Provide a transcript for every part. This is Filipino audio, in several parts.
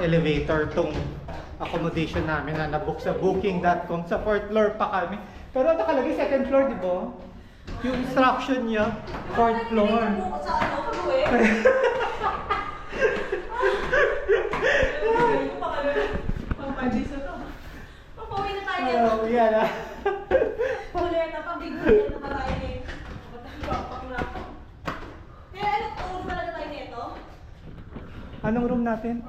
elevator tong accommodation namin na nabook sa booking.com. Sa 4th floor pa kami. Pero nakalagay 2nd floor, di ba? Yung instruction niya, 4th floor. Sa ano, pag-uwi? Pang-pagis na to. Papauwi na tayo nito. Oh, yan ah. Huli na, pang-big-big na tayo nito. Bapak na ako. Kaya ano, tulog talaga tayo nito? Anong room natin?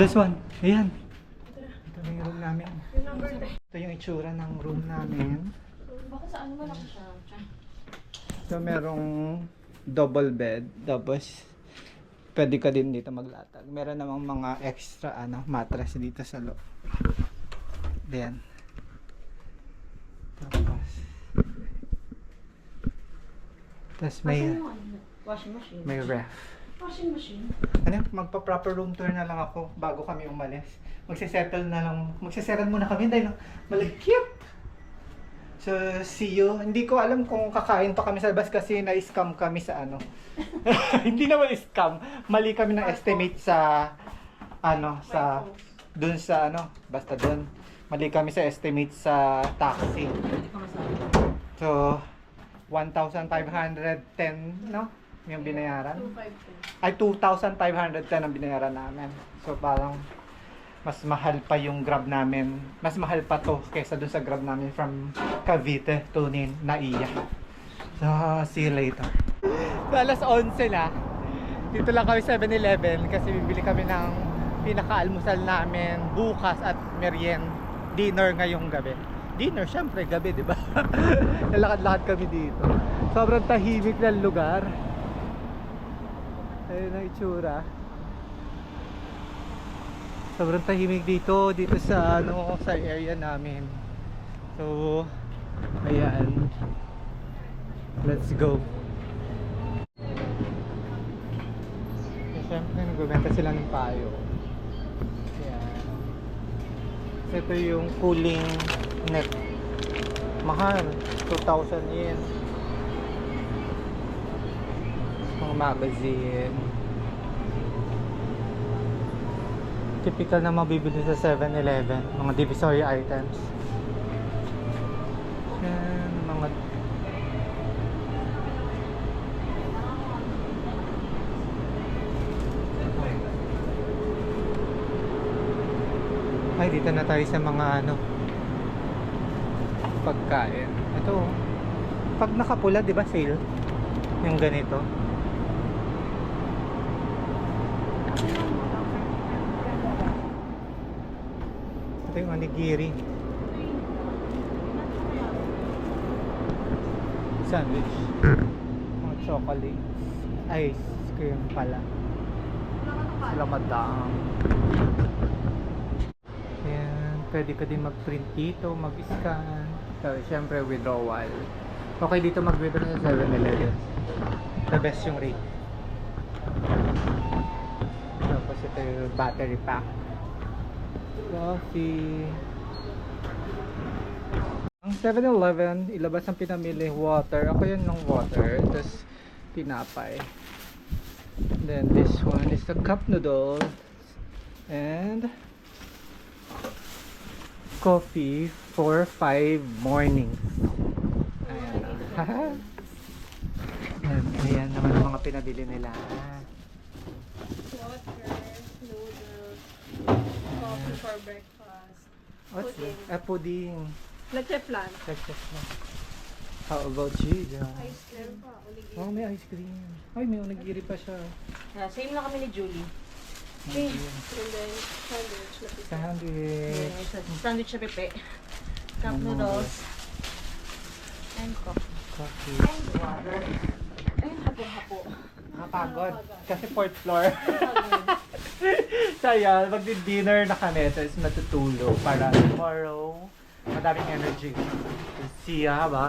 This one. Ayan. Ito na yung room namin. Yung number 10. Ito yung itsura ng room namin. Baka sa ano malaki siya? So, merong double bed. Tapos, pwede ka din dito maglatag. Meron namang mga extra mattress dito sa loob. Then, tapos may Washing machine. may ref. Washing machine. Ano, magpa-proper room tour na lang ako bago kami umalis. Magsisettle na lang. Magsisettle muna kami dahil malagkit. So, see you. Hindi ko alam kung kakain pa kami sa labas kasi na-scam kami sa ano. Hindi naman scam. Mali kami ng estimate sa sa dun sa basta dun. Mali kami sa estimate sa taxi. Hindi pa masabi. So, 1,510, no? Yung binayaran. 2,510. Ay, 2,510 ang binayaran namin. So, parang mas mahal pa yung Grab namin. Mas mahal pa to kaysa dun sa Grab namin from Cavite to Naiya. So, see you later. So, alas 11 na. Dito lang kami 7-Eleven kasi bibili kami ng pinaka-almusal namin bukas at dinner ngayong gabi. Dinner, syempre, gabi, di ba? Lalakad-lakad kami dito. Sobrang tahimik ng lugar. Ayun ang itsura. Sobrang tahimik dito sa sa area namin. So, ayan. Let's go. So, syempre, nagbebenta sila ng payo. Ayan. So, ito yung cooling net. Mahal. 2,000 yen. Mga magazine. Typical na mabibili sa 7-Eleven. Mga divisory items. Yan, mga ay, dito na tayo sa mga pagkain. Ito, pag nakapula, di ba sale? Yung ganito. Ito yung onigiri. Sandwich. Mga chocolates. Ice cream pala. Sila madam. Ayan, pwede ka din mag-print dito, mag-scan. So, syempre withdrawal. Okay dito mag-withdraw sa 7-Eleven. The best yung rate. Tapos ito yung battery pack. Coffee. Ang 7-Eleven, ilabas ang pinamili water. Ako yun ng water. Tapos tinapay. Then this one is the cup noodles. And coffee for 5 mornings. Ayan. Ayan naman ang mga pinabili nila. Water, noodles, coffee for breakfast. What's Pudding. that? Pudding. Leche flan. How about you guys? Ice cream pa. Onigiri. Oh, may ice cream. Ay, may onigiri pa siya. Same lang kami ni Julie. Onigiri. And then, sandwich na pipe. Sandwich. Yes, sandwich na pipe. Cup Ano noodles. And coffee. Coffee. And water. And hapo-hapo. Nakapagod. Kasi 4th floor. Pagod. Kaya, magdi-dinner na kami. Tapos matutulog para tomorrow madaming energy. See ya, ba?